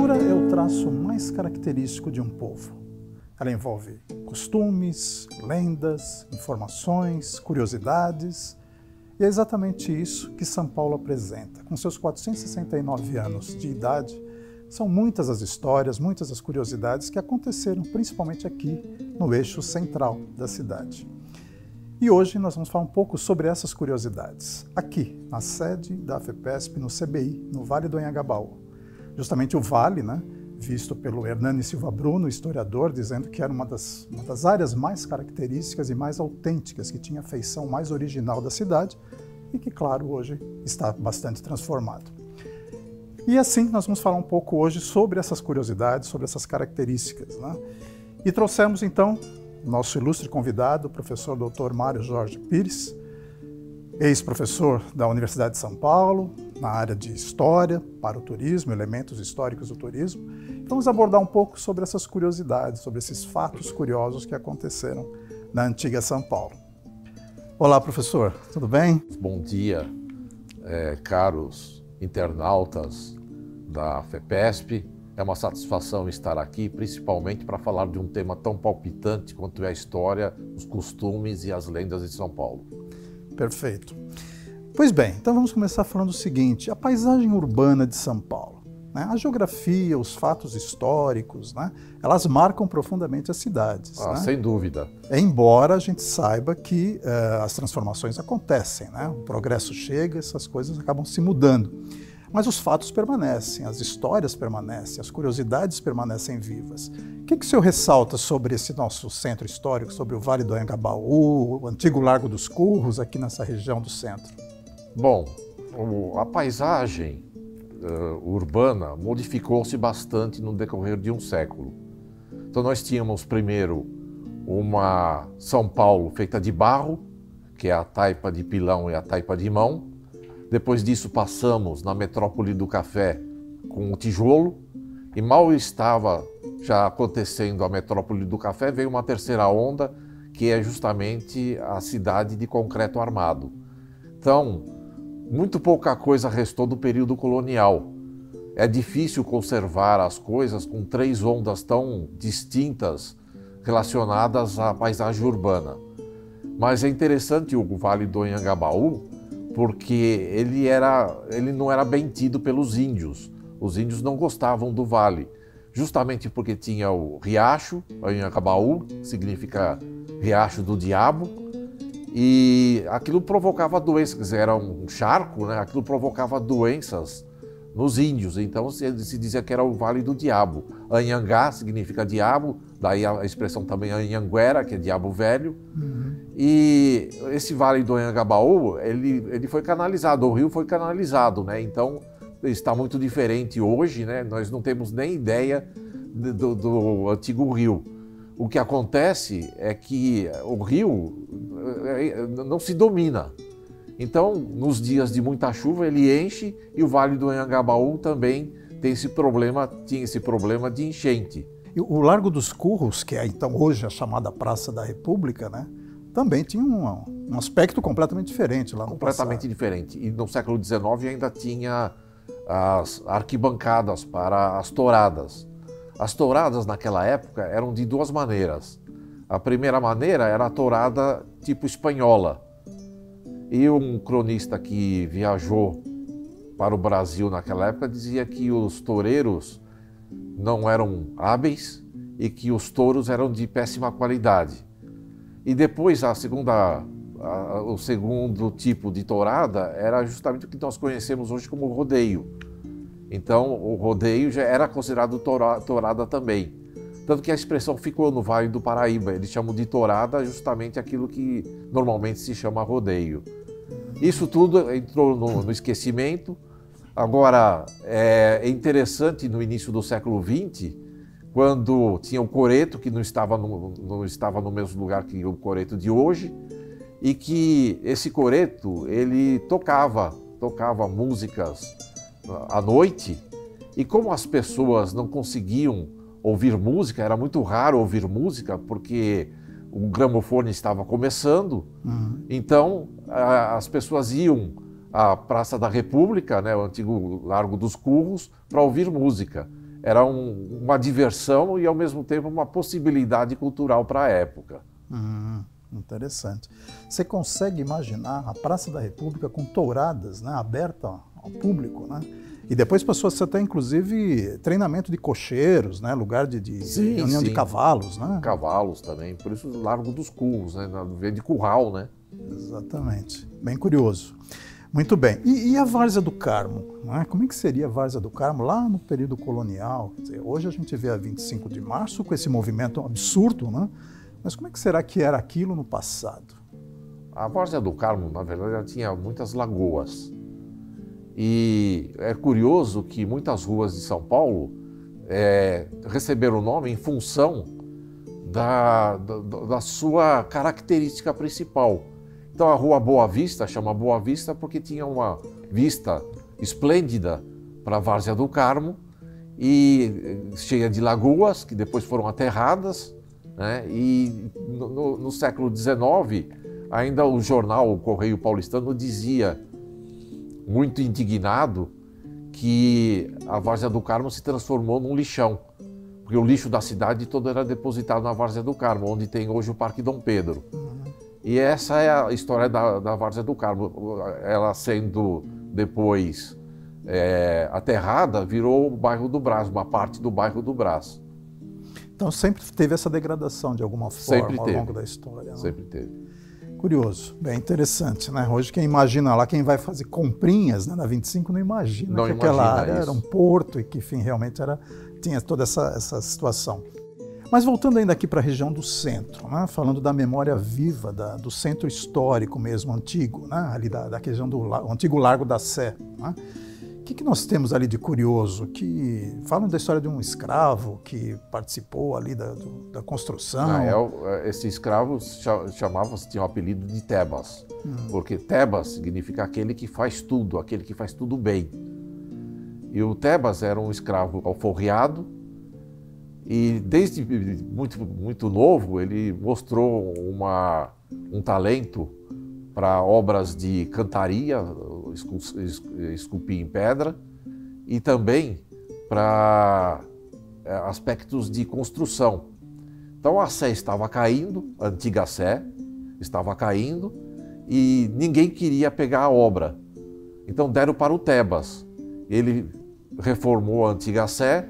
cultura é o traço mais característico de um povo. Ela envolve costumes, lendas, informações, curiosidades, e é exatamente isso que São Paulo apresenta. Com seus 469 anos de idade, são muitas as histórias, muitas as curiosidades que aconteceram principalmente aqui no eixo central da cidade. E hoje nós vamos falar um pouco sobre essas curiosidades, aqui na sede da FEPESP, no CBI, no Vale do Anhangabaú. Justamente o Vale, visto pelo Hernani Silva Bruno, historiador, dizendo que era uma das áreas mais características e mais autênticas, que tinha a feição mais original da cidade e que, claro, hoje está bastante transformado. E assim nós vamos falar um pouco hoje sobre essas curiosidades, sobre essas características. E trouxemos então nosso ilustre convidado, o professor Dr. Mário Jorge Pires, ex-professor da Universidade de São Paulo, na área de História para o Turismo, elementos históricos do turismo. Vamos abordar um pouco sobre essas curiosidades, sobre esses fatos curiosos que aconteceram na antiga São Paulo. Olá, professor, tudo bem? Bom dia, caros internautas da FEPESP. É uma satisfação estar aqui, principalmente para falar de um tema tão palpitante quanto é a história, os costumes e as lendas de São Paulo. Perfeito. Pois bem, então vamos começar falando o seguinte: a paisagem urbana de São Paulo, a geografia, os fatos históricos, elas marcam profundamente as cidades. Sem dúvida. Embora a gente saiba que as transformações acontecem, o progresso chega, essas coisas acabam se mudando. Mas os fatos permanecem, as histórias permanecem, as curiosidades permanecem vivas. O que o senhor ressalta sobre esse nosso centro histórico, sobre o Vale do Anhangabaú, o antigo Largo dos Curros, aqui nessa região do centro? Bom, a paisagem urbana modificou-se bastante no decorrer de um século. Então nós tínhamos primeiro uma São Paulo feita de barro, que é a taipa de pilão e a taipa de mão. Depois disso passamos na metrópole do café com o tijolo, e mal estava já acontecendo a metrópole do café, veio uma terceira onda, que é justamente a cidade de concreto armado. Então, muito pouca coisa restou do período colonial. É difícil conservar as coisas com três ondas tão distintas relacionadas à paisagem urbana. Mas é interessante o Vale do Anhangabaú, porque ele não era bem tido pelos índios. Os índios não gostavam do vale, justamente porque tinha o riacho, Anhangabaú, que significa riacho do diabo, e aquilo provocava doenças, quer dizer, era um charco, aquilo provocava doenças nos índios, então se dizia que era o Vale do Diabo. Anhangá significa diabo, daí a expressão também Anhanguera, que é diabo velho. E esse Vale do Anhangabaú, ele foi canalizado, o rio foi canalizado, então está muito diferente hoje, nós não temos nem ideia do antigo rio. O que acontece é que o rio não se domina. Então, nos dias de muita chuva, ele enche, e o Vale do Anhangabaú também tinha esse problema de enchente. E o Largo dos Curros, que é então hoje a chamada Praça da República, também tinha um aspecto completamente diferente lá no Completamente diferente. E no século XIX ainda tinha as arquibancadas para as touradas. As touradas naquela época eram de duas maneiras. A primeira maneira era a tourada tipo espanhola. E um cronista que viajou para o Brasil naquela época dizia que os toureiros não eram hábeis e que os touros eram de péssima qualidade. E depois o segundo tipo de tourada era justamente o que nós conhecemos hoje como rodeio. Então o rodeio já era considerado tourada também. Tanto que a expressão ficou no Vale do Paraíba, eles chamam de tourada justamente aquilo que normalmente se chama rodeio. Isso tudo entrou no esquecimento. Agora, é interessante no início do século XX, quando tinha o coreto, que não estava no mesmo lugar que o coreto de hoje, e que esse coreto, ele tocava músicas à noite, e como as pessoas não conseguiam ouvir música, era muito raro ouvir música, porque o gramofone estava começando, então as pessoas iam à Praça da República, o antigo Largo dos Curros, para ouvir música. era uma diversão e, ao mesmo tempo, uma possibilidade cultural para a época. Interessante. Você consegue imaginar a Praça da República com touradas, né, aberta ao público, né? E depois passou a ser até, inclusive, treinamento de cocheiros, né? Lugar de reunião de cavalos, né? Cavalos também, por isso o Largo dos Curros, né? Vem de curral, né? Exatamente. Bem curioso. Muito bem. E a Várzea do Carmo? Né? Como é que seria a Várzea do Carmo lá no período colonial? Quer dizer, hoje a gente vê a 25 de março com esse movimento absurdo, né? Mas como é que será que era aquilo no passado? A Várzea do Carmo, na verdade, ela tinha muitas lagoas. E é curioso que muitas ruas de São Paulo receberam o nome em função da sua característica principal. Então a Rua Boa Vista chama Boa Vista porque tinha uma vista esplêndida para a Várzea do Carmo e cheia de lagoas que depois foram aterradas, né? E no século XIX, ainda o jornal O Correio Paulistano dizia, muito indignado, que a Várzea do Carmo se transformou num lixão, porque o lixo da cidade todo era depositado na Várzea do Carmo, onde tem hoje o Parque Dom Pedro. E essa é a história da Várzea do Carmo. Ela sendo depois aterrada, virou o bairro do Brás, uma parte do bairro do Brás. Então sempre teve essa degradação de alguma forma ao longo da história. Né? Sempre teve. Curioso, bem interessante, né? Hoje quem imagina lá, quem vai fazer comprinhas, né, na 25 não imagina que aquela área era um porto e que, enfim, realmente tinha toda essa situação. Mas voltando ainda aqui para a região do centro, né, falando da memória viva do centro histórico mesmo, antigo, né, ali da região do antigo Largo da Sé, né? O que nós temos ali de curioso? Que falam da história de um escravo que participou ali da construção. Esse escravo tinha o apelido de Tebas, porque Tebas significa aquele que faz tudo bem. E o Tebas era um escravo alforriado e desde muito novo ele mostrou um talento para obras de cantaria, esculpir em pedra, e também para aspectos de construção. Então a Sé estava caindo, a antiga Sé estava caindo, e ninguém queria pegar a obra. Então deram para o Tebas. Ele reformou a antiga Sé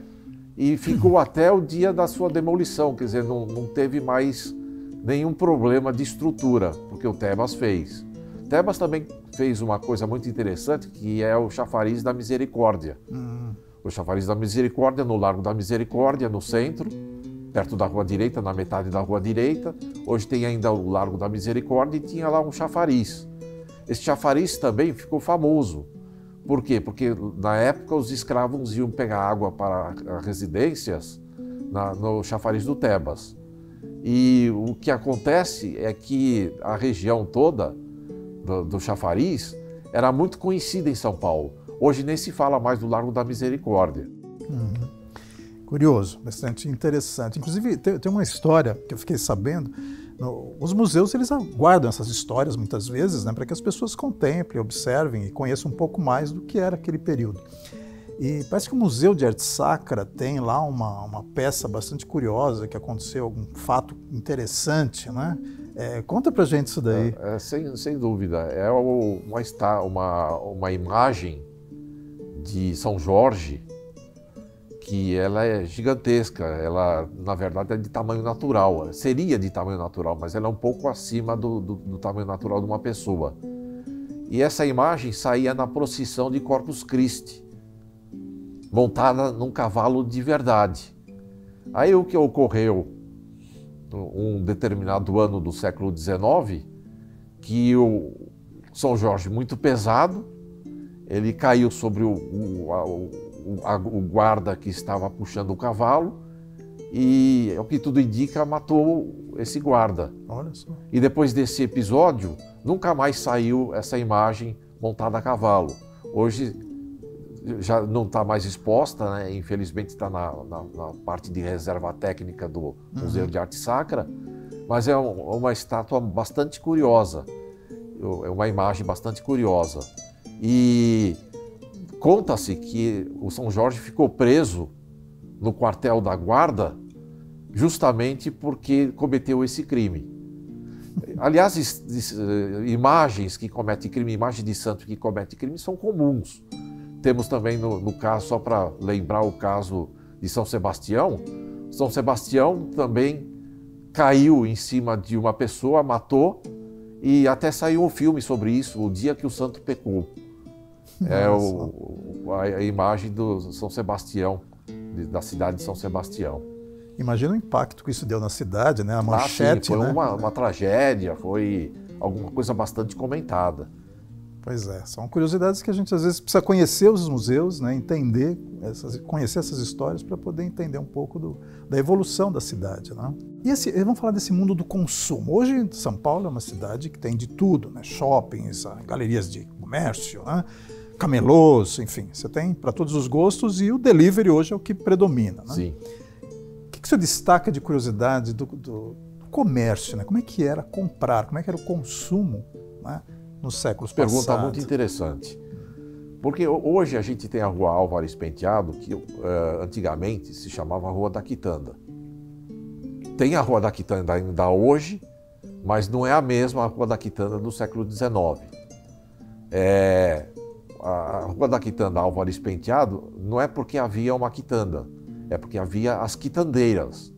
e ficou até o dia da sua demolição, quer dizer, não teve mais nenhum problema de estrutura, porque o Tebas fez. Tebas também fez uma coisa muito interessante, que é o chafariz da Misericórdia. O chafariz da Misericórdia, no Largo da Misericórdia, no centro, perto da Rua Direita, na metade da Rua Direita. Hoje tem ainda o Largo da Misericórdia e tinha lá um chafariz. Esse chafariz também ficou famoso. Por quê? Porque na época os escravos iam pegar água para residências no chafariz do Tebas. E o que acontece é que a região toda do chafariz era muito conhecida em São Paulo. Hoje nem se fala mais do Largo da Misericórdia. Curioso, bastante interessante. Inclusive tem uma história que eu fiquei sabendo. Os museus eles guardam essas histórias muitas vezes, né, para que as pessoas contemplem, observem e conheçam um pouco mais do que era aquele período. E parece que o Museu de Arte Sacra tem lá uma peça bastante curiosa, que aconteceu algum fato interessante, né? Conta pra gente isso daí. Sem dúvida. É uma imagem de São Jorge que ela é gigantesca. Ela, na verdade, é de tamanho natural. Seria de tamanho natural, mas ela é um pouco acima do tamanho natural de uma pessoa. E essa imagem saía na procissão de Corpus Christi, montada num cavalo de verdade. Aí o que ocorreu um determinado ano do século XIX, que o São Jorge, muito pesado, ele caiu sobre o guarda que estava puxando o cavalo e, ao que tudo indica, matou esse guarda. Olha só. E depois desse episódio, nunca mais saiu essa imagem montada a cavalo. Hoje já não está mais exposta, né? Infelizmente está na parte de reserva técnica do Museu de Arte Sacra, mas é uma estátua bastante curiosa, é uma imagem bastante curiosa. E conta-se que o São Jorge ficou preso no quartel da guarda justamente porque cometeu esse crime. Aliás, imagens que cometem crime, imagem de santo que comete crime são comuns. Temos também no caso, só para lembrar o caso de São Sebastião, São Sebastião também caiu em cima de uma pessoa, matou, e até saiu um filme sobre isso, O Dia que o Santo Pecou. É a imagem do São Sebastião, da cidade de São Sebastião. Imagina o impacto que isso deu na cidade, né? A manchete, sim, foi, né? uma tragédia, foi alguma coisa bastante comentada. Pois é, são curiosidades que a gente às vezes precisa conhecer os museus, né? Entender, conhecer essas histórias para poder entender um pouco da evolução da cidade, né? E vamos falar desse mundo do consumo. Hoje, São Paulo é uma cidade que tem de tudo, né? Shoppings, galerias de comércio, né? Camelôs, enfim, você tem para todos os gostos e o delivery hoje é o que predomina, né? Sim. O que você destaca de curiosidade do comércio, né? Como é que era comprar, como é que era o consumo, né? Nos séculos passados? Pergunta muito interessante. Porque hoje a gente tem a Rua Álvares Penteado, que antigamente se chamava Rua da Quitanda. Tem a Rua da Quitanda ainda hoje, mas não é a mesma Rua da Quitanda do século XIX. A Rua da Quitanda Álvares Penteado não é porque havia uma quitanda, é porque havia as quitandeiras,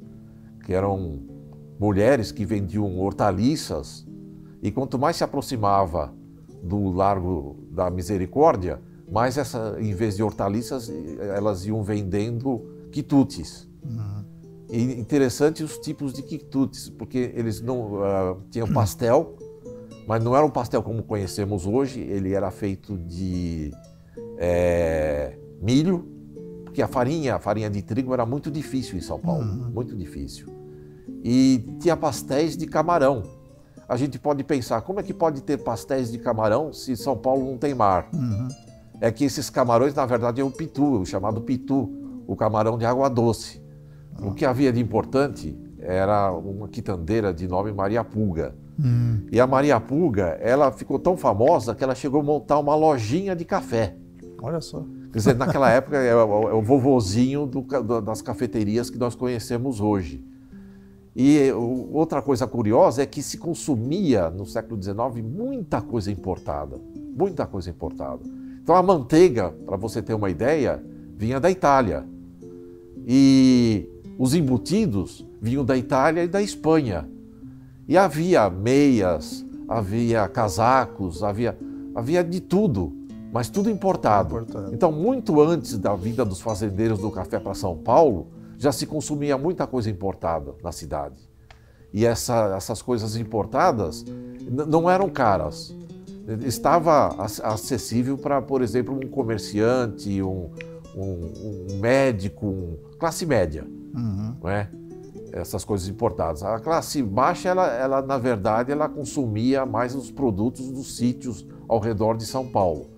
que eram mulheres que vendiam hortaliças, e quanto mais se aproximava do Largo da Misericórdia, mais em vez de hortaliças, elas iam vendendo quitutes. Uhum. E interessante os tipos de quitutes, porque eles não tinham pastel, mas não era um pastel como conhecemos hoje, ele era feito de milho, porque a farinha de trigo era muito difícil em São Paulo, muito difícil. E tinha pastéis de camarão. A gente pode pensar, como é que pode ter pastéis de camarão se São Paulo não tem mar? Uhum. É que esses camarões, na verdade, é o pitu, o chamado pitu, o camarão de água doce. O que havia de importante era uma quitandeira de nome Maria Pulga. E a Maria Pulga, ela ficou tão famosa que ela chegou a montar uma lojinha de café. Olha só. Quer dizer, naquela época é o vovozinho das cafeterias que nós conhecemos hoje. E outra coisa curiosa é que se consumia no século XIX muita coisa importada, muita coisa importada. Então a manteiga, para você ter uma ideia, vinha da Itália. E os embutidos vinham da Itália e da Espanha. E havia meias, havia casacos, havia de tudo, mas tudo importado. Então, muito antes da vinda dos fazendeiros do café para São Paulo, já se consumia muita coisa importada na cidade. E essas coisas importadas não eram caras. Estava acessível para, por exemplo, um comerciante, um médico, classe média, não é? Essas coisas importadas. A classe baixa, ela na verdade, ela consumia mais os produtos dos sítios ao redor de São Paulo.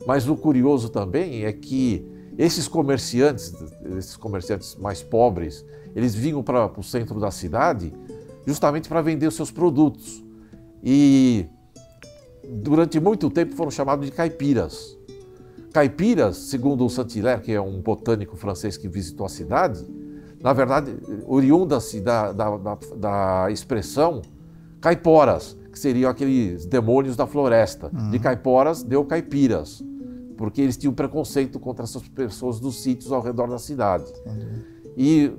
Mas o curioso também é que esses comerciantes mais pobres, eles vinham para o centro da cidade justamente para vender os seus produtos. E durante muito tempo foram chamados de caipiras. Caipiras, segundo o Saint-Hilaire, que é um botânico francês que visitou a cidade, na verdade, oriunda-se da expressão caiporas, que seriam aqueles demônios da floresta. De caiporas deu caipiras, porque eles tinham preconceito contra essas pessoas dos sítios ao redor da cidade. E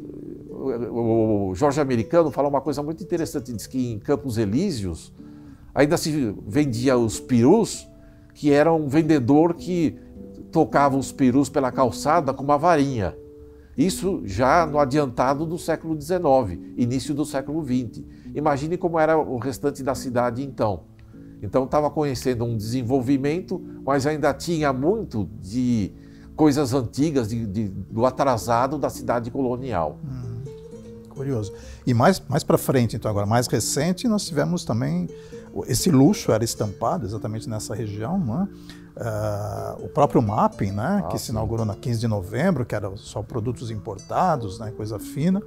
o Jorge Americano fala uma coisa muito interessante, diz que em Campos Elíseos ainda se vendia os perus, que era um vendedor que tocava os perus pela calçada com uma varinha. Isso já no adiantado do século XIX, início do século XX. Imagine como era o restante da cidade então. Então estava conhecendo um desenvolvimento, mas ainda tinha muito de coisas antigas, do atrasado da cidade colonial. Curioso. E mais para frente, então, agora mais recente, nós tivemos também, esse luxo era estampado exatamente nessa região, né? O próprio Mapping, né? Que se inaugurou na 15 de novembro, que era só produtos importados, né? Coisa fina.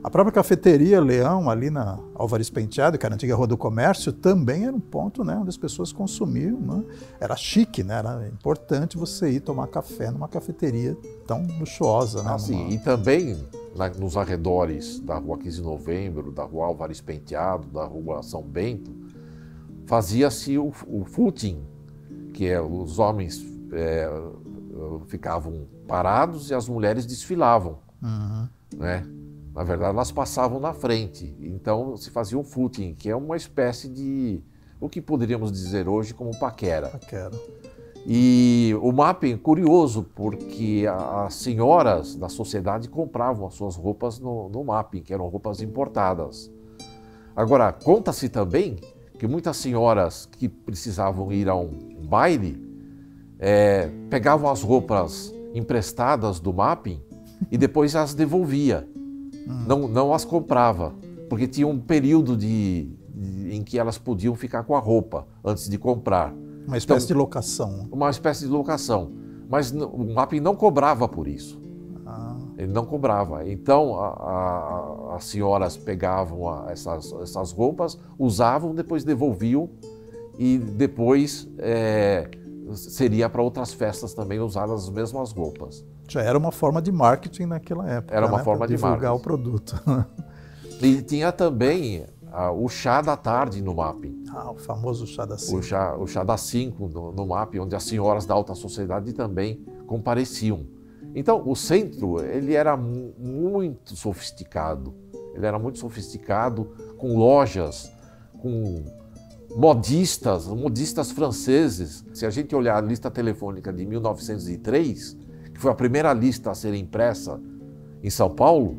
A própria cafeteria Leão, ali na Álvares Penteado, que era a antiga Rua do Comércio, também era um ponto, né, onde as pessoas consumiam, né? Era chique, né? Era importante você ir tomar café numa cafeteria tão luxuosa. Né? Sim, e também nos arredores da Rua 15 de Novembro, da Rua Álvares Penteado, da Rua São Bento, fazia-se o footing, que é os homens ficavam parados e as mulheres desfilavam, né? Na verdade, elas passavam na frente. Então, se fazia um footing, que é uma espécie de, o que poderíamos dizer hoje como paquera. E o mapping é curioso, porque as senhoras da sociedade compravam as suas roupas no mapping, que eram roupas importadas. Agora, conta-se também que muitas senhoras que precisavam ir a um baile pegavam as roupas emprestadas do mapping e depois as devolvia. Não as comprava, porque tinha um período em que elas podiam ficar com a roupa antes de comprar. Uma espécie de locação. Uma espécie de locação. Mas o mapping não cobrava por isso. Ele não cobrava. Então, as senhoras pegavam essas roupas, usavam, depois devolviam e depois seria para outras festas também usar as mesmas roupas. Já era uma forma de marketing naquela época. Era uma forma de divulgar o produto. E tinha também o chá da tarde no mapping. O famoso chá da 5. O chá da 5 no mapping, onde as senhoras da alta sociedade também compareciam. Então, o centro, ele era muito sofisticado. Ele era muito sofisticado, com lojas, com modistas franceses. Se a gente olhar a lista telefônica de 1903, que foi a primeira lista a ser impressa em São Paulo,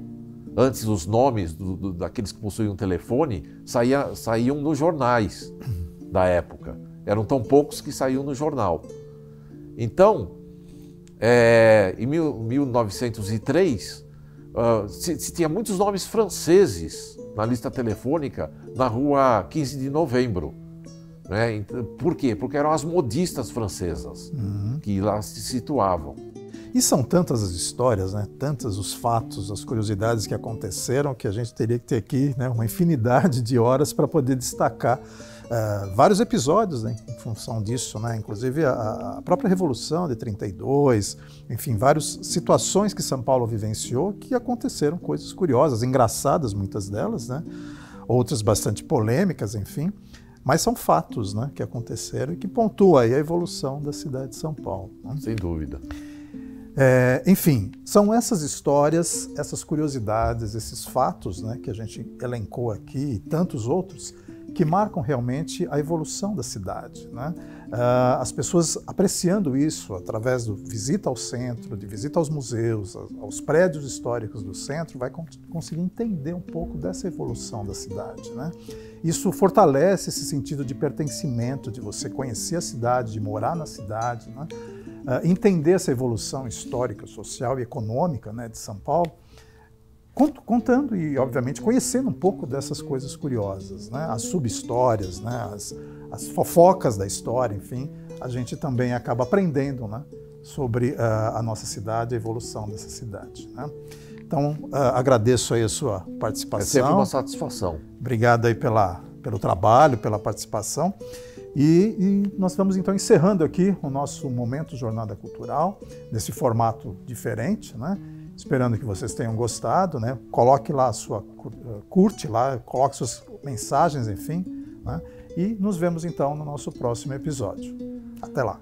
antes os nomes daqueles que possuíam telefone saíam nos jornais da época. Eram tão poucos que saíam no jornal. Então, em 1903, se tinha muitos nomes franceses na lista telefônica na Rua 15 de Novembro. Né? Por quê? Porque eram as modistas francesas que lá se situavam. E são tantas as histórias, né? Tantos os fatos, as curiosidades que aconteceram, que a gente teria que ter aqui, né, uma infinidade de horas para poder destacar vários episódios, né, em função disso, né? Inclusive a própria Revolução de 32, enfim, várias situações que São Paulo vivenciou que aconteceram coisas curiosas, engraçadas muitas delas, né? Outras bastante polêmicas, enfim, mas são fatos, né, que aconteceram e que pontuam aí a evolução da cidade de São Paulo. Né? Sem dúvida. Enfim, são essas histórias, essas curiosidades, esses fatos, né, que a gente elencou aqui e tantos outros que marcam realmente a evolução da cidade. Né? As pessoas apreciando isso através do visita ao centro, de visita aos museus, aos prédios históricos do centro, vai conseguir entender um pouco dessa evolução da cidade. Né? Isso fortalece esse sentido de pertencimento, de você conhecer a cidade, de morar na cidade, né? Entender essa evolução histórica, social e econômica, né, de São Paulo, contando e, obviamente, conhecendo um pouco dessas coisas curiosas, né, as subhistórias, né, as fofocas da história, enfim, a gente também acaba aprendendo, né, sobre a nossa cidade, a evolução dessa cidade. Né. Então, agradeço aí a sua participação. É sempre uma satisfação. Obrigado aí pelo trabalho, pela participação. E nós estamos então encerrando aqui o nosso Momento Jornada Cultural, nesse formato diferente, né? Esperando que vocês tenham gostado, né? Coloque lá a sua, curte lá, coloque suas mensagens, enfim, né? E nos vemos então no nosso próximo episódio. Até lá!